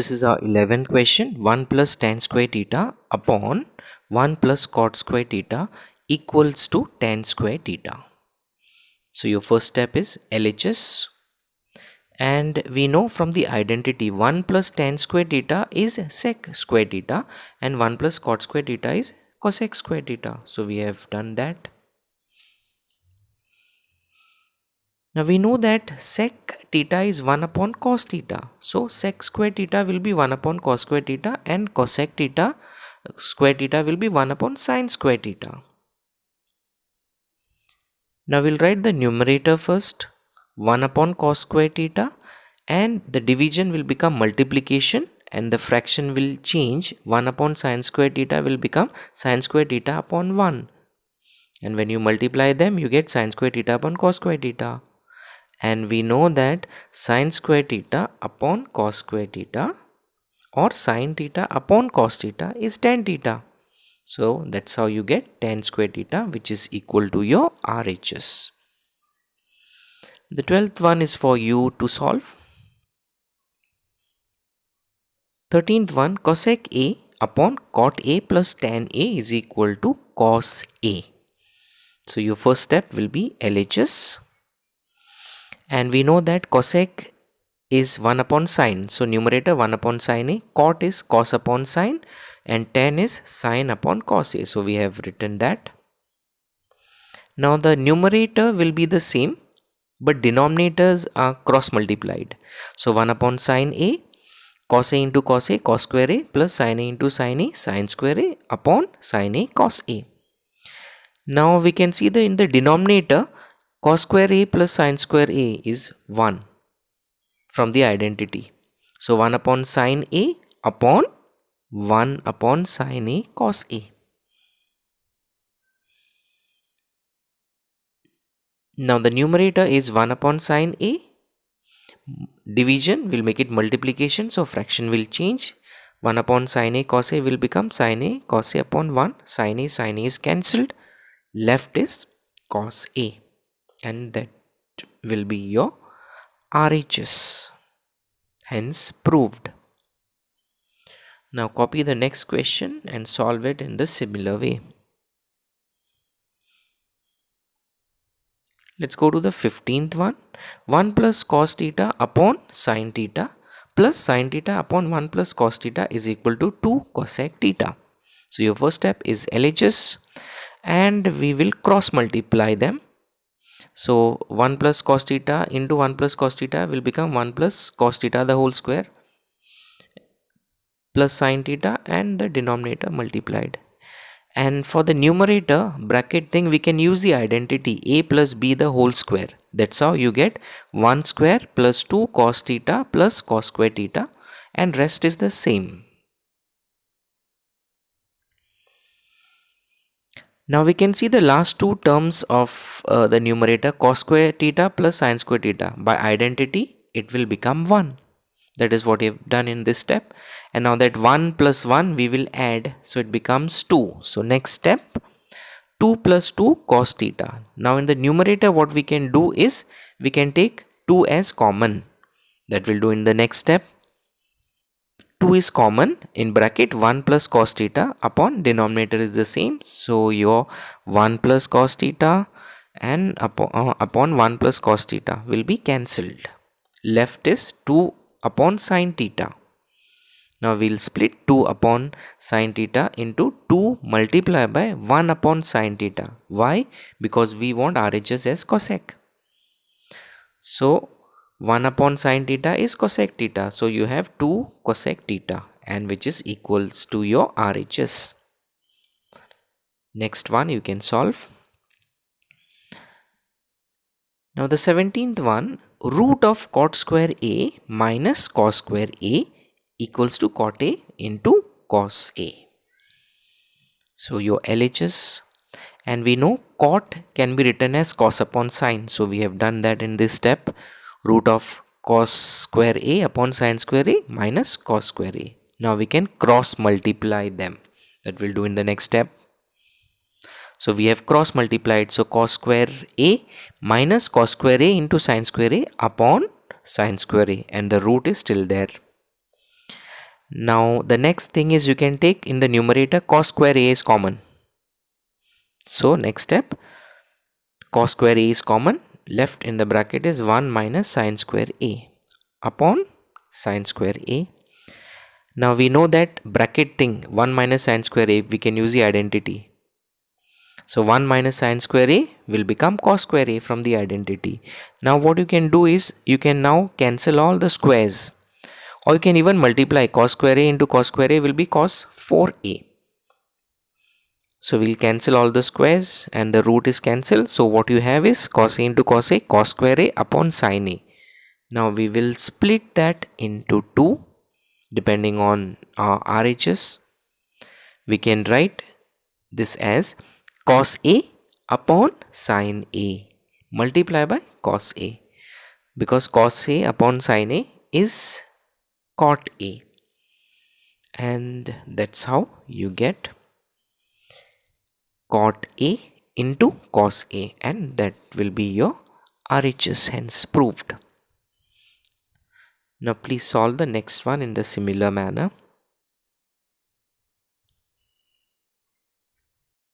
This is our 11th question. 1 plus tan square theta upon 1 plus cot square theta equals to tan square theta. So your first step is LHS, and we know from the identity 1 plus tan square theta is sec square theta and 1 plus cot square theta is cosec square theta. So we have done that. Now we know that sec theta is 1 upon cos theta. So sec square theta will be 1 upon cos square theta and cosec theta square theta will be 1 upon sin square theta. Now we'll write the numerator first, 1 upon cos square theta, and the division will become multiplication and the fraction will change. 1 upon sin square theta will become sin square theta upon 1. And when you multiply them, you get sin square theta upon cos square theta. And we know that sin square theta upon cos square theta or sin theta upon cos theta is tan theta. So that's how you get tan square theta, which is equal to your RHS. The 12th one is for you to solve. 13th one, cosec A upon cot A plus tan A is equal to cos A. So your first step will be LHS. And we know that cosec is 1 upon sin. So numerator 1 upon sin A, cot is cos upon sin, and tan is sin upon cos A. So we have written that. Now the numerator will be the same, but denominators are cross multiplied. So 1 upon sin A, cos A into cos A, cos square A, plus sin A into sin A, sin square A upon sin A, cos A. Now we can see that in the denominator, cos square A plus sin square A is 1 from the identity. So 1 upon sin A upon 1 upon sin A cos A. Now the numerator is 1 upon sin A. Division will make it multiplication, so fraction will change. 1 upon sin A cos A will become sin A cos A upon 1. Sin A is cancelled. Left is cos A. And that will be your RHS, hence proved. Now copy the next question and solve it in the similar way. Let's go to the 15th one. 1 plus cos theta upon sin theta plus sin theta upon 1 plus cos theta is equal to 2 cosec theta. So your first step is LHS, and we will cross multiply them. So 1 plus cos theta into 1 plus cos theta will become 1 plus cos theta the whole square plus sin theta, and the denominator multiplied. And for the numerator bracket thing, we can use the identity a plus b the whole square. That's how you get 1 square plus 2 cos theta plus cos square theta, and rest is the same. Now we can see the last two terms of the numerator, cos square theta plus sin square theta. By identity, it will become 1. That is what we have done in this step. And now that 1 plus 1 we will add, so it becomes 2. So next step, 2 plus 2 cos theta. Now in the numerator what we can do is, we can take 2 as common. That will do in the next step. 2 is common, in bracket 1 plus cos theta upon denominator is the same. So your 1 plus cos theta and upon 1 plus cos theta will be cancelled. Left is 2 upon sin theta. Now we'll split 2 upon sin theta into 2 multiplied by 1 upon sin theta. Why? Because we want RHS as cosec. So 1 upon sin theta is cosec theta. So you have 2 cosec theta, and which is equals to your RHS. Next one you can solve. Now the 17th one, root of cot square A minus cos square A equals to cot A into cos A. So your LHS, and we know cot can be written as cos upon sin. So we have done that in this step. Root of cos square A upon sin square A minus cos square A. Now we can cross multiply them. That we'll do in the next step. So we have cross multiplied. So cos square A minus cos square A into sin square A upon sin square A, and the root is still there. Now the next thing is you can take in the numerator cos square a is common. So next step, cos square a is common, left in the bracket is 1 minus sine square a upon sine square a. Now we know that bracket thing 1 minus sine square a, we can use the identity. So 1 minus sine square a will become cos square a from the identity. Now what you can do is you can now cancel all the squares, or you can even multiply cos square a into cos square a will be cos 4a. So we'll cancel all the squares and the root is cancelled. So what you have is cos a into cos a, cos square a upon sine a. Now we will split that into 2 depending on our RHS. We can write this as cos a upon sine a multiply by cos a, because cos a upon sine a is cot a, and that's how you get cot a into cos a, and that will be your RHS, hence proved. Now please solve the next one in the similar manner.